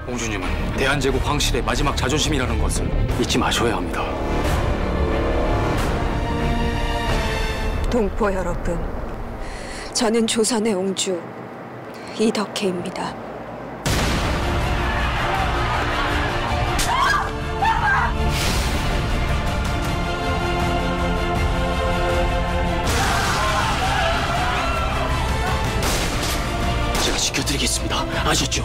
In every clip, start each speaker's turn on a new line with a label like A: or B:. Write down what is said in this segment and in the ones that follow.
A: 옹주님은 대한제국 황실의 마지막 자존심이라는 것을 잊지 마셔야 합니다.
B: 동포 여러분, 저는 조선의 옹주 이덕혜입니다.
A: 제가 지켜드리겠습니다. 아셨죠?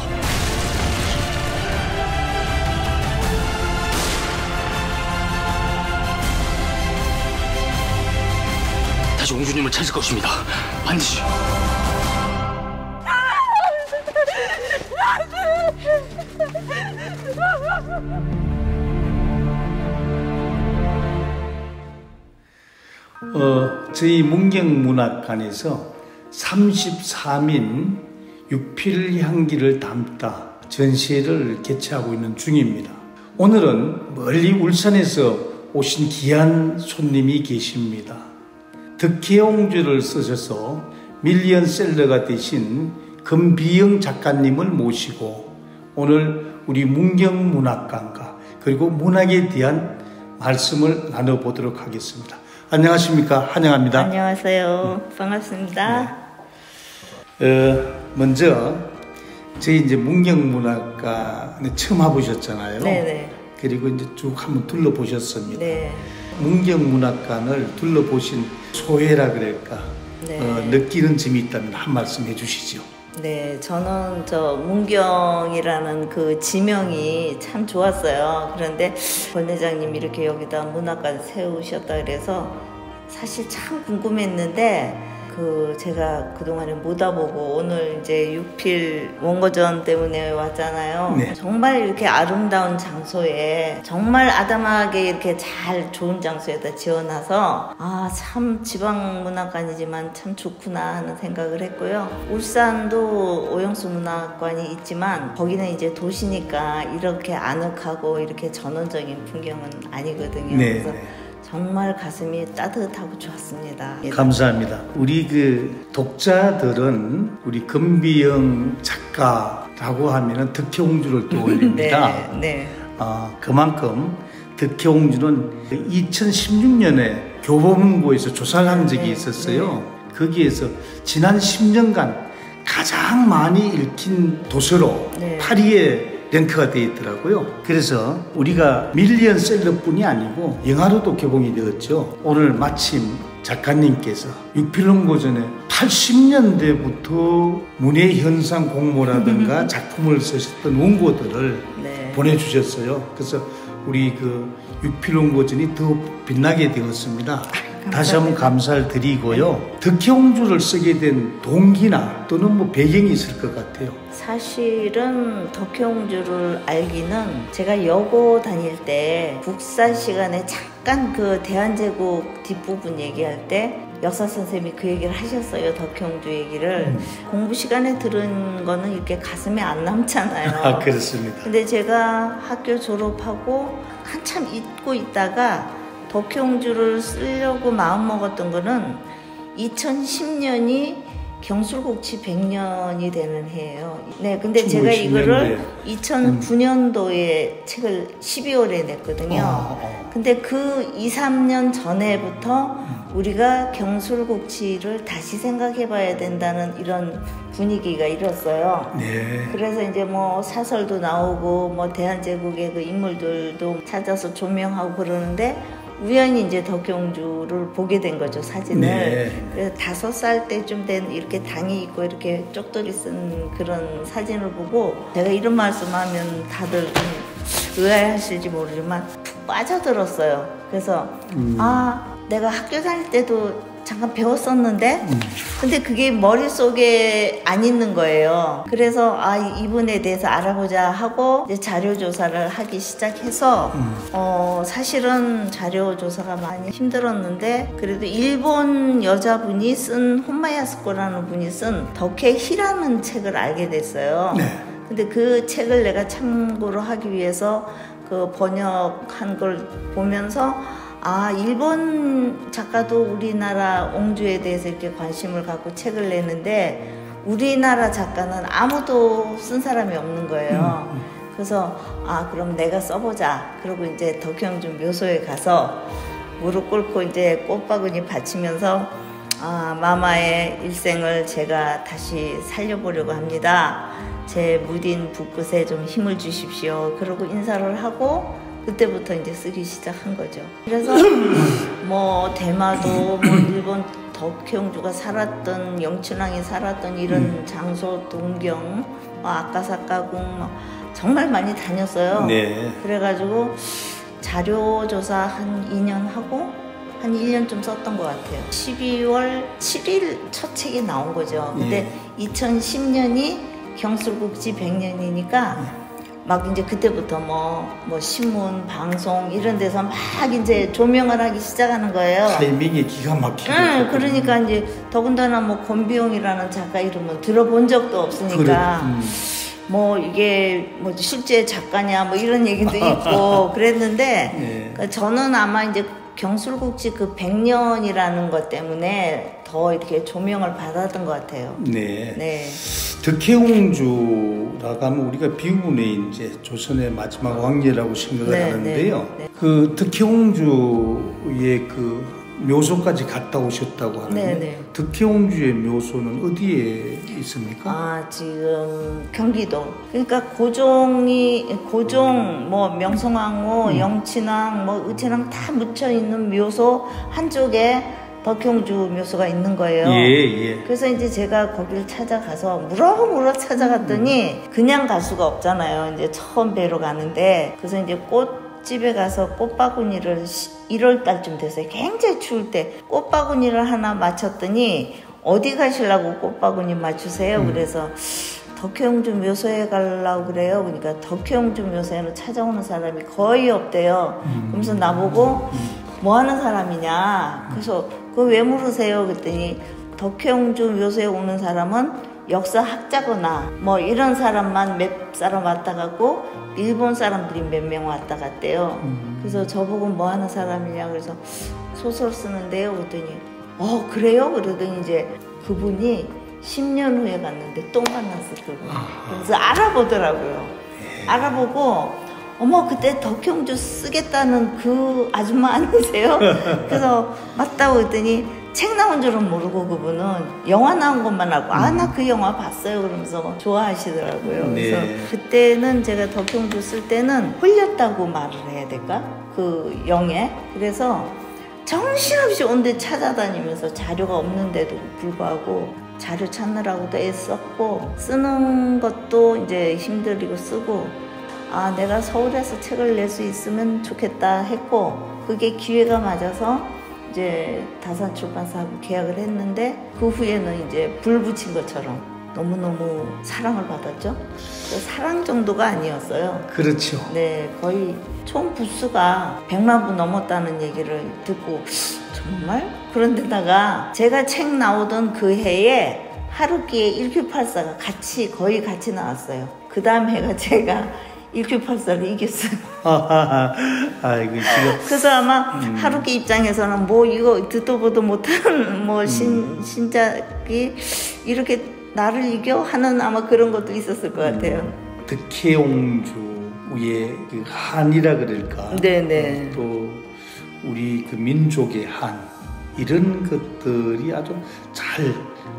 A: 다시 옹주님을 찾을 것입니다. 반드시.
C: 저희 문경문학관에서 33인 육필향기를 담다 전시회를 개최하고 있는 중입니다. 오늘은 멀리 울산에서 오신 귀한 손님이 계십니다. 덕혜옹주를 쓰셔서 밀리언셀러가 되신 금비영 작가님을 모시고 오늘 우리 문경문학관과 그리고 문학에 대한 말씀을 나눠보도록 하겠습니다. 안녕하십니까? 환영합니다.
D: 안녕하세요. 반갑습니다.
C: 먼저 저희 이제 문경문학관에 처음 와보셨잖아요.
D: 네네.
C: 그리고 이제 쭉 한번 둘러보셨습니다.
D: 네.
C: 문경문학관을 둘러보신 소회라 그럴까?
D: 네.
C: 느끼는 점이 있다면 한 말씀 해주시죠.
D: 네, 저는 저 문경이라는 그 지명이 참 좋았어요. 그런데 권 회장님이 이렇게 여기다 문학관 세우셨다 그래서 사실 참 궁금했는데 제가 그동안에 못 와보고 오늘 이제 육필 원고전 때문에 왔잖아요.
C: 네.
D: 정말 이렇게 아름다운 장소에 정말 아담하게 이렇게 잘 좋은 장소에다 지어놔서 참 지방문학관이지만 참 좋구나 하는 생각을 했고요. 울산도 오영수 문학관이 있지만 거기는 이제 도시니까 이렇게 아늑하고 이렇게 전원적인 풍경은 아니거든요.
C: 네.
D: 그래서 정말 가슴이 따뜻하고 좋았습니다.
C: 감사합니다. 우리 그 독자들은 우리 금비영 작가라고 하면은 덕혜옹주를 떠올립니다.
D: 네, 네.
C: 그만큼 덕혜옹주는 2016년에 교보문고에서 조사를 한 적이 있었어요. 거기에서 지난 10년간 가장 많이 읽힌 도서로 8위에 랭크가 되어 있더라고요. 그래서 우리가 밀리언셀러뿐이 아니고 영화로도 개봉이 되었죠. 오늘 마침 작가님께서 육필원고전에 80년대부터 문예현상 공모라든가 작품을 쓰셨던 원고들을 보내주셨어요. 그래서 우리 그 육필원고전이 더 빛나게 되었습니다. 다시 한번 감사를 드리고요. 덕혜옹주를 쓰게 된 동기나 또는 뭐 배경이 있을 것 같아요.
D: 사실은 덕혜옹주를 알기는 제가 여고 다닐 때 국사 시간에 잠깐 그 대한제국 뒷부분 얘기할 때 역사 선생님이 그 얘기를 하셨어요. 덕혜옹주 얘기를. 공부 시간에 들은 거는 이렇게 가슴에 안 남잖아요.
C: 그렇습니다.
D: 근데 제가 학교 졸업하고 한참 잊고 있다가 덕혜옹주를 쓰려고 마음먹었던 거는 2010년이 경술국치 100년이 되는 해예요. 네, 근데 제가 이거를 2009년도에 책을 12월에 냈거든요. 근데 그 2, 3년 전에부터 우리가 경술국치를 다시 생각해봐야 된다는 이런 분위기가 일었어요.
C: 네.
D: 그래서 이제 뭐 사설도 나오고 뭐 대한제국의 그 인물들도 찾아서 조명하고 그러는데 우연히 이제 덕혜옹주를 보게 된 거죠, 사진을.
C: 네.
D: 그래서 5살 때쯤 된 이렇게 당이 있고 이렇게 쪽돌이 쓴 그런 사진을 보고 제가 이런 말씀하면 다들 좀 의아해하실지 모르지만 푹 빠져들었어요. 그래서 내가 학교 다닐 때도 잠깐 배웠었는데 근데 그게 머릿속에 안 있는 거예요. 그래서 이분에 대해서 알아보자 하고 이제 자료 조사를 하기 시작해서 사실은 자료 조사가 많이 힘들었는데 그래도 일본 여자분이 쓴 혼마야스코라는 분이 쓴 덕혜희라는 책을 알게 됐어요. 근데 그 책을 내가 참고로 하기 위해서 그 번역한 걸 보면서 일본 작가도 우리나라 옹주에 대해서 이렇게 관심을 갖고 책을 내는데 우리나라 작가는 아무도 쓴 사람이 없는 거예요. 그래서 그럼 내가 써보자. 그러고 이제 덕혜옹주 묘소에 가서 무릎 꿇고 이제 꽃바구니 받치면서 마마의 일생을 제가 다시 살려보려고 합니다. 제 무딘 붓끝에 좀 힘을 주십시오. 그러고 인사를 하고 그때부터 이제 쓰기 시작한 거죠. 그래서 뭐 대마도 뭐 일본 덕혜옹주가 살았던 영춘왕이 살았던 이런 장소 동경 아카사카궁 정말 많이 다녔어요.
C: 네.
D: 그래가지고 자료 조사 한 2년 하고 한 1년 좀 썼던 것 같아요. 12월 7일 첫 책이 나온 거죠. 근데 2010년이 경술국지 100년이니까 막 이제 그때부터 뭐 신문, 방송 이런 데서 막 이제 조명을 하기 시작하는 거예요.
C: 타이밍이 기가 막히게.
D: 그러니까 이제 더군다나 뭐 권비용이라는 작가 이름은 들어본 적도 없으니까 뭐 이게 뭐 실제 작가냐 뭐 이런 얘기도 있고 그랬는데
C: 네.
D: 그러니까 저는 아마 이제 경술국지 그 100년이라는 것 때문에 더 이렇게 조명을 받았던 것 같아요.
C: 네.
D: 네.
C: 덕혜옹주라고 하면 우리가 비운의 이제 조선의 마지막 왕녀라고 생각을 하는데요.
D: 네.
C: 그 덕혜옹주의 그 묘소까지 갔다 오셨다고 하는데
D: 네.
C: 덕혜옹주의 묘소는 어디에 있습니까?
D: 지금 경기도. 그러니까 고종 뭐 명성황후, 영친왕, 뭐 의친왕 다 묻혀 있는 묘소 한쪽에 덕혜옹주 묘소가 있는 거예요.
C: 예.
D: 그래서 이제 제가 거기를 찾아가서 물어 찾아갔더니 그냥 갈 수가 없잖아요. 이제 처음 뵈러 가는데 그래서 이제 꽃집에 가서 꽃바구니를 1월 달쯤 됐어요. 굉장히 추울 때 꽃바구니를 하나 맞췄더니 어디 가시려고 꽃바구니 맞추세요? 그래서 덕혜옹주 묘소에 가려고 그래요. 그러니까 덕혜옹주 묘소에는 찾아오는 사람이 거의 없대요. 그러면서 나보고 뭐 하는 사람이냐. 그래서 그거 왜 물으세요? 그랬더니 덕혜옹주 묘소에 오는 사람은 역사학자거나 뭐 이런 사람만 몇 사람 왔다 갔고 일본 사람들이 몇 명 왔다 갔대요. 그래서 저보고 뭐 하는 사람이냐 그래서 소설 쓰는데요. 그랬더니 그래요? 그러더니 이제 그분이 10년 후에 갔는데 또 만났어. 그래서 알아보더라고요. 알아보고 어머 그때 덕혜옹주 쓰겠다는 그 아줌마 아니세요? 그래서 맞다고 했더니 책 나온 줄은 모르고 그분은 영화 나온 것만 알고 나 그 영화 봤어요 그러면서 좋아하시더라고요.
C: 네.
D: 그래서 그때는 제가 덕혜옹주 쓸 때는 홀렸다고 말을 해야 될까? 그 영에. 그래서 정신없이 온데 찾아다니면서 자료가 없는데도 불구하고 자료 찾느라고도 애썼고 쓰는 것도 이제 힘들고 쓰고 내가 서울에서 책을 낼 수 있으면 좋겠다 했고 그게 기회가 맞아서 이제 다산 출판사하고 계약을 했는데 그 후에는 이제 불 붙인 것처럼 너무너무 사랑을 받았죠. 사랑 정도가 아니었어요.
C: 그렇죠.
D: 네, 거의 총 부수가 100만 부 넘었다는 얘기를 듣고 정말? 그런데다가 제가 책 나오던 그 해에 하루키의 1Q84가 거의 같이 나왔어요. 그 다음 해가 제가 1Q84를 이겼어요.
C: 아이고 지금.
D: 그래서 아마 하루키 입장에서는 뭐 이거 듣도 보도 못한 뭐 신작이 이렇게 나를 이겨 하는 아마 그런 것도 있었을 것 같아요.
C: 덕혜옹주의 그 한이라 그럴까?
D: 네네.
C: 또 우리 그 민족의 한 이런 것들이 아주 잘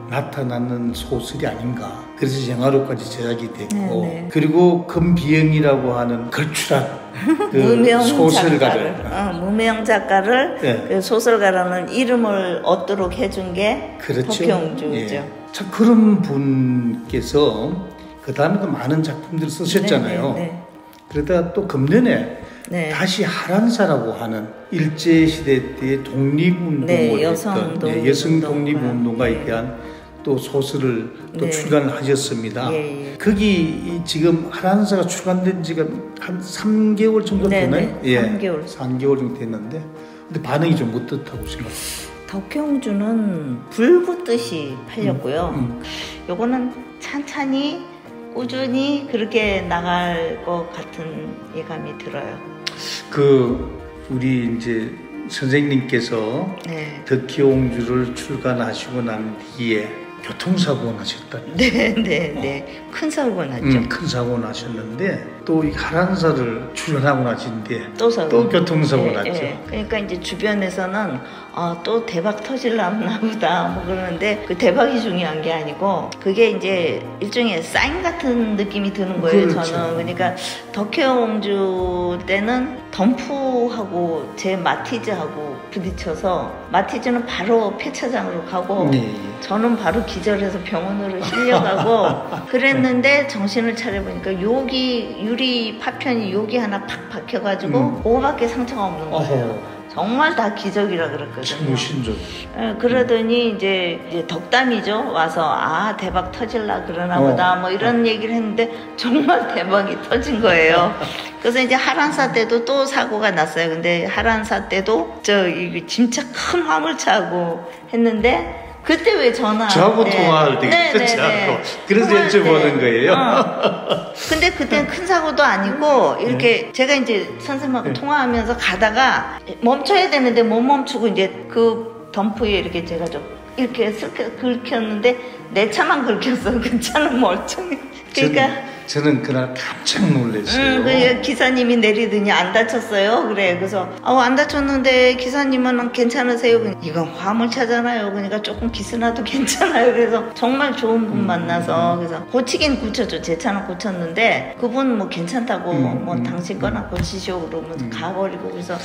C: 나타나는 소설이 아닌가. 그래서 영화로까지 제작이 됐고
D: 네네.
C: 그리고 금비영이라고 하는 걸출한 그
D: 무명
C: 소설가를
D: 무명 작가를
C: 네.
D: 그 소설가라는 이름을 얻도록 해준 게
C: 그렇죠.
D: 덕혜옹주죠.
C: 예. 자 그런 분께서 그 다음에도 많은 작품들을 쓰셨잖아요.
D: 네.
C: 그러다가 또 금년에
D: 네.
C: 다시 하란사라고 하는 일제시대 때의 독립운동을
D: 네,
C: 했던 여성 독립운동가에 대한 또 소설을 또 출간을 하셨습니다. 거기 지금 하란사가 출간된 지가 한 3개월 정도 되나요?
D: 3개월.
C: 3개월 정도 됐는데 근데 반응이 좀 어떻다고 생각하세요?
D: 덕혜옹주는 불 붙듯이 팔렸고요. 요거는 찬찬히 꾸준히 그렇게 나갈 것 같은 예감이 들어요.
C: 우리 이제 선생님께서 덕혜옹주를 출간하시고 난 뒤에 교통사고가 나셨다면서요?
D: 네. 큰 사고가 났죠.
C: 큰 사고 나셨는데 또 이 하란사를 출연하고 나신데
D: 또
C: 교통사고 났죠.
D: 그러니까 이제 주변에서는 또 대박 터질라나 보다 뭐 그러는데 그 대박이 중요한 게 아니고 그게 이제 일종의 사인 같은 느낌이 드는 거예요.
C: 그렇죠.
D: 저는 그러니까 덕혜옹주 때는 덤프하고 제 마티즈하고 부딪혀서 마티즈는 바로 폐차장으로 가고 저는 바로 기절해서 병원으로 실려가고 그랬는데 정신을 차려보니까 여기 유리 파편이 여기 하나 팍 박혀가지고 그거밖에 상처가 없는 거예요. 정말 다 기적이라 그랬거든요.
C: 참 신적.
D: 그러더니 이제 덕담이죠. 와서 대박 터질라 그러나 보다 뭐 이런 얘기를 했는데 정말 대박이 터진 거예요. 그래서 이제 하란사 때도 또 사고가 났어요. 근데 하란사 때도 이게 진짜 큰 화물차하고 했는데 그때 왜
C: 저하고 통화할 때 저하고 그래서 여쭤보는 거예요.
D: 근데 그때는 큰 사고도 아니고 이렇게 제가 이제 선생님하고 통화하면서 가다가 멈춰야 되는데 못 멈추고 이제 그 덤프에 이렇게 제가 좀 이렇게 슬쩍 긁혔는데 내 차만 긁혔어. 그 차는 멀쩡해. 그러니까
C: 저는 그날 깜짝 놀랐어요.
D: 기사님이 내리더니 안 다쳤어요. 그래. 그래서 안 다쳤는데 기사님은 괜찮으세요? 이건 화물차잖아요. 그러니까 조금 기스나도 괜찮아요. 그래서 정말 좋은 분 만나서 그래서 고치긴 고쳤죠. 제 차는 고쳤는데 그분 뭐 괜찮다고 뭐 당신 거나 고치시오 그러면서 가버리고 그래서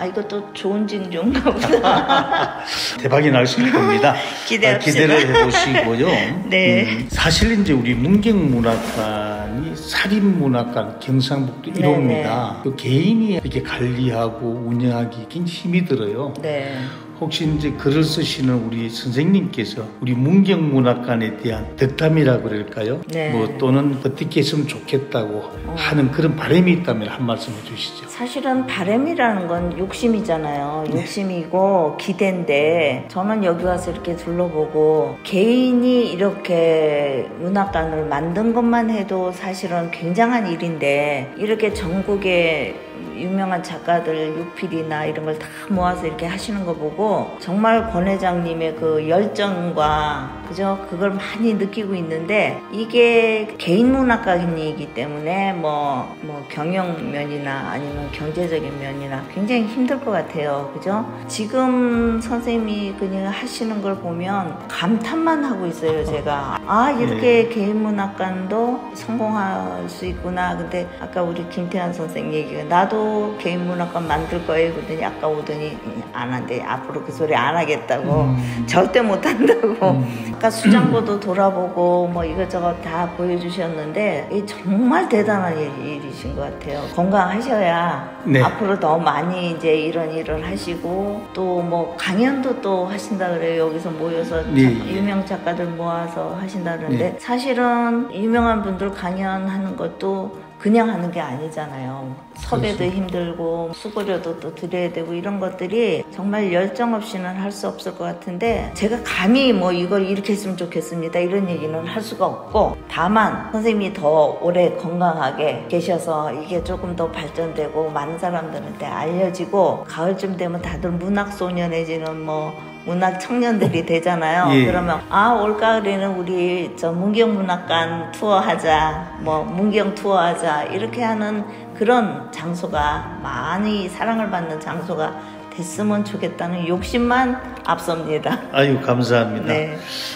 D: 이것도 좋은 징조인가 보다.
C: 대박이 나실 겁니다. 기대를 해보시고요.
D: 네.
C: 사실 이제 우리 문경문학관이 사립문학관 경상북도 1호입니다. 그 개인이 이렇게 관리하고 운영하기 굉장히 힘이 들어요.
D: 네.
C: 혹시 이제 글을 쓰시는 우리 선생님께서 우리 문경문학관에 대한 덕담이라고 그럴까요? 뭐 또는 어떻게 했으면 좋겠다고 하는 그런 바람이 있다면 한 말씀 해주시죠.
D: 사실은 바람이라는 건 욕심이잖아요. 욕심이고 기대인데 저는 여기 와서 이렇게 둘러보고 개인이 이렇게 문학관을 만든 것만 해도 사실은 굉장한 일인데 이렇게 전국에 유명한 작가들 유필이나 이런 걸 다 모아서 이렇게 하시는 거 보고 정말 권 회장님의 그 열정과 그걸 많이 느끼고 있는데 이게 개인 문학관이기 때문에 뭐 경영면이나 아니면 경제적인 면이나 굉장히 힘들 것 같아요. 그죠? 지금 선생님이 그냥 하시는 걸 보면 감탄만 하고 있어요. 제가 이렇게 개인 문학관도 성공할 수 있구나. 근데 아까 우리 김태환 선생님 얘기가 나도 개인 문학관 만들 거예요. 그러더니 아까 오더니 안 한대. 앞으로 그 소리 안 하겠다고. 절대 못 한다고. 아까 수장고도 돌아보고 뭐 이것저것 다 보여주셨는데 이게 정말 대단한 일이신 것 같아요. 건강하셔야 앞으로 더 많이 이제 이런 일을 하시고 또 뭐 강연도 또 하신다 그래요. 여기서 모여서 유명 작가들 모아서 하신다 그러는데 사실은 유명한 분들 강연하는 것도 그냥 하는 게 아니잖아요. 섭외도 힘들고 수고료도 또 드려야 되고 이런 것들이 정말 열정 없이는 할 수 없을 것 같은데 제가 감히 뭐 이걸 이렇게 했으면 좋겠습니다 이런 얘기는 할 수가 없고 다만 선생님이 더 오래 건강하게 계셔서 이게 조금 더 발전되고 많은 사람들한테 알려지고 가을쯤 되면 다들 문학소녀 내지는 뭐 문학 청년들이 되잖아요. 그러면 올가을에는 우리 문경문학관 투어하자, 뭐 문경 투어하자 이렇게 하는 그런 장소가 많이 사랑을 받는 장소가 됐으면 좋겠다는 욕심만 앞섭니다.
C: 아유 감사합니다.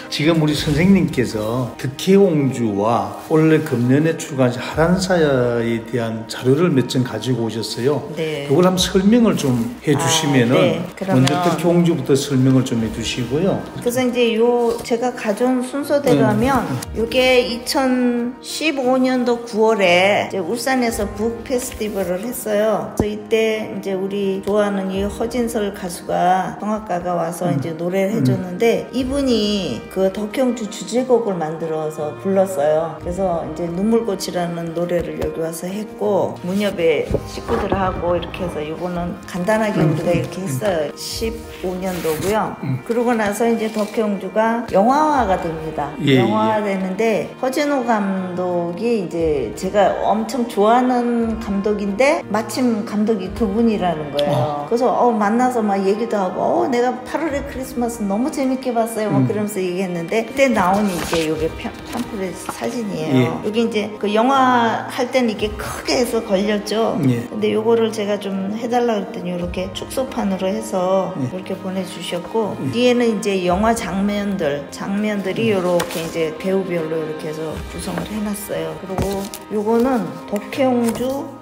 C: 지금 우리 선생님께서 덕혜옹주와 올해 금년에 출간한 하란사에 대한 자료를 몇 점 가지고 오셨어요. 이걸 한번 설명을 좀 해주시면은 먼저 덕혜옹주부터 설명을 좀 해주시고요.
D: 그래서 이제 제가 가져온 순서대로 하면 이게 2015년도 9월에 이제 울산에서 북 페스티벌을 했어요. 그래서 이때 이제 우리 좋아하는 이 허진설 가수가 성악가가 와서 이제 노래를 해줬는데 이분이 그 덕혜옹주 주제곡을 만들어서 불렀어요. 그래서 이제 눈물꽃이라는 노래를 여기 와서 했고 문협의 식구들하고 이렇게 해서 이거는 간단하게 우리가 이렇게 했어요. 15년도고요. 그러고 나서 이제 덕혜옹주가 영화화가 됩니다. 영화화 되는데 허진호 감독이 이제 제가 엄청 좋아하는 감독인데 마침 감독이 그분이라는 거예요. 그래서 만나서 막 얘기도 하고 내가 8월의 크리스마스 너무 재밌게 봤어요. 막 그러면서 얘기했는데 그때 나온 이게 요게 팜플렛 사진이에요.
C: 예.
D: 여기 이제 그 영화 할 때는 이게 크게 해서 걸렸죠.
C: 예.
D: 근데 요거를 제가 좀 해달라 그랬더니 이렇게 축소판으로 해서 이렇게 보내주셨고 뒤에는 이제 영화 장면들이 이렇게 이제 배우별로 이렇게 해서 구성을 해놨어요. 그리고 요거는 덕혜옹주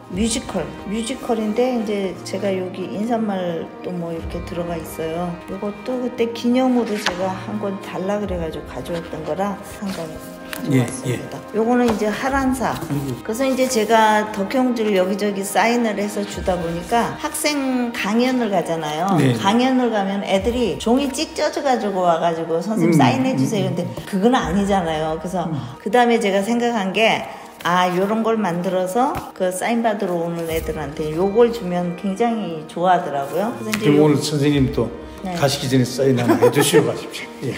D: 뮤지컬인데 이제 제가 여기 인사말도 뭐 이렇게 들어가 있어요. 요것도 그때 기념으로 제가 한 권 달라 그래가지고 가져왔던 거라 한 권 가져왔습니다. 요거는 이제 하란사. 그래서 이제 제가 덕혜옹주를 여기저기 사인을 해서 주다 보니까 학생 강연을 가잖아요.
C: 네.
D: 강연을 가면 애들이 종이 찍 쪄져가지고 와가지고 선생님 사인해 주세요. 근데 그건 아니잖아요. 그래서 그 다음에 제가 생각한 게 요런 걸 만들어서 그 사인 받으러 오는 애들한테 요걸 주면 굉장히 좋아하더라고요. 그래서 이제
C: 오늘 선생님도 가시기 전에 사인 하나 해주시고 가십시오. 예.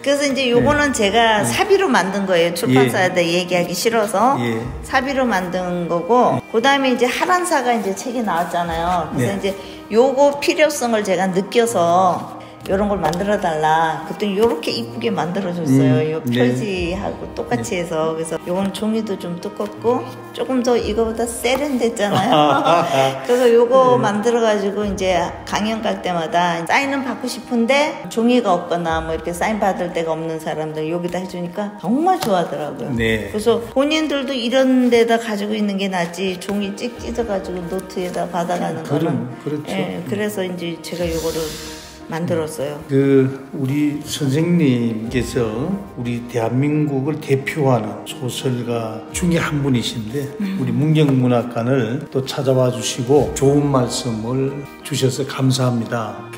D: 그래서 이제 요거는 제가 사비로 만든 거예요. 출판사에다 얘기하기 싫어서 사비로 만든 거고 그 다음에 이제 하란사가 이제 책이 나왔잖아요. 그래서 이제 요거 필요성을 제가 느껴서 요런 걸 만들어 달라. 그랬더니 요렇게 이쁘게 만들어줬어요. 요 표지하고 똑같이 해서. 그래서 요건 종이도 좀 두껍고 조금 더 이거보다 세련됐잖아요. 그래서 요거 만들어가지고 이제 강연 갈 때마다 사인은 받고 싶은데 종이가 없거나 뭐 이렇게 사인 받을 데가 없는 사람들 여기다 해주니까 정말 좋아하더라고요.
C: 네.
D: 그래서 본인들도 이런 데다 가지고 있는 게 낫지 종이 찍 찢어가지고 노트에다 받아가는 거는.
C: 그렇죠.
D: 예, 그래서 이제 제가 요거를 만들었어요.
C: 우리 선생님께서 우리 대한민국을 대표하는 소설가 중에 한 분이신데 우리 문경문학관을 또 찾아와 주시고 좋은 말씀을 주셔서 감사합니다.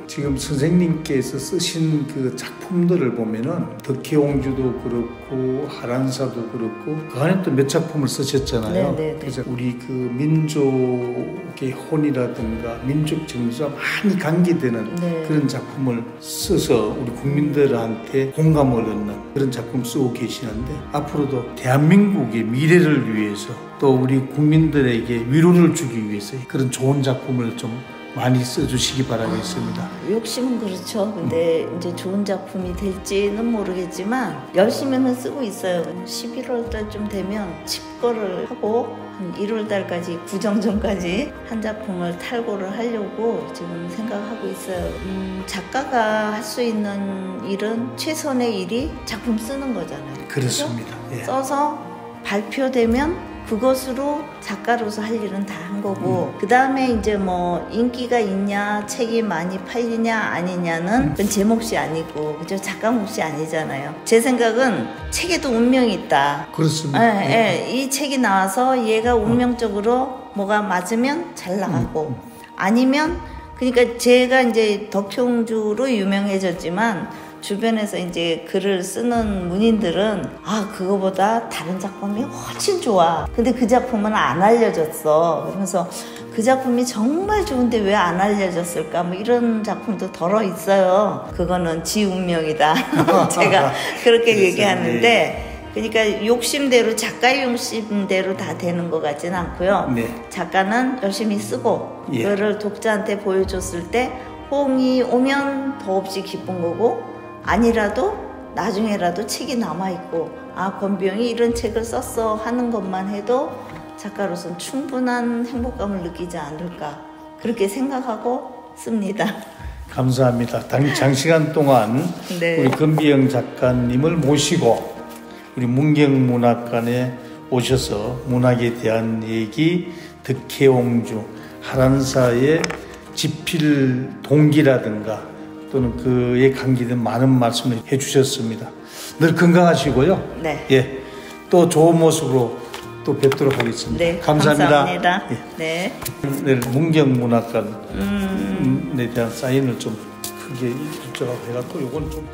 C: 지금 선생님께서 쓰신 그 작품들을 보면은 덕혜옹주도 그렇고 하란사도 그렇고 그 안에 또 몇 작품을 쓰셨잖아요. 그래서 우리 그 민족의 혼이라든가 민족 정서가 많이 감기되는 그런 작품을 써서 우리 국민들한테 공감을 얻는 그런 작품 쓰고 계시는데 앞으로도 대한민국의 미래를 위해서 또 우리 국민들에게 위로를 주기 위해서 그런 좋은 작품을 좀 많이 써주시기 바라겠습니다.
D: 욕심은 그렇죠. 근데 이제 좋은 작품이 될지는 모르겠지만 열심히는 쓰고 있어요. 11월 달쯤 되면 집거를 하고 한 1월 달까지 구정전까지 한 작품을 탈고를 하려고 지금 생각하고 있어요. 작가가 할 수 있는 일은 최선의 일이 작품 쓰는 거잖아요.
C: 그렇습니다. 예.
D: 써서 발표되면 그것으로 작가로서 할 일은 다 한 거고 그 다음에 이제 뭐 인기가 있냐 책이 많이 팔리냐 아니냐는 그건 제 몫이 아니고 그죠? 작가 몫이 아니잖아요. 제 생각은 책에도 운명이 있다.
C: 그렇습니다.
D: 이 책이 나와서 얘가 운명적으로 뭐가 맞으면 잘 나가고 아니면 그러니까 제가 이제 덕혜옹주로 유명해졌지만 주변에서 이제 글을 쓰는 문인들은 그거보다 다른 작품이 훨씬 좋아. 근데 그 작품은 안 알려졌어. 그러면서 그 작품이 정말 좋은데 왜 안 알려졌을까? 뭐 이런 작품도 덜어 있어요. 그거는 지 운명이다. 제가 그렇게 얘기하는데 그러니까 욕심대로 작가의 욕심대로 다 되는 것 같지는 않고요. 작가는 열심히 쓰고 그거를 독자한테 보여줬을 때 호응이 오면 더없이 기쁜 거고 아니라도 나중에라도 책이 남아있고 권비영이 이런 책을 썼어 하는 것만 해도 작가로서는 충분한 행복감을 느끼지 않을까 그렇게 생각하고 씁니다.
C: 감사합니다. 장시간 동안 우리 권비영 작가님을 모시고 우리 문경문학관에 오셔서 문학에 대한 얘기, 덕혜옹주, 하란사의 집필 동기라든가 또는 그에 감기된 많은 말씀을 해주셨습니다. 늘 건강하시고요. 또 좋은 모습으로 또 뵙도록 하겠습니다. 감사합니다.
D: 네.
C: 내일 문경문학관에 대한 사인을 좀 크게 일조라고 해갖고 요건 좀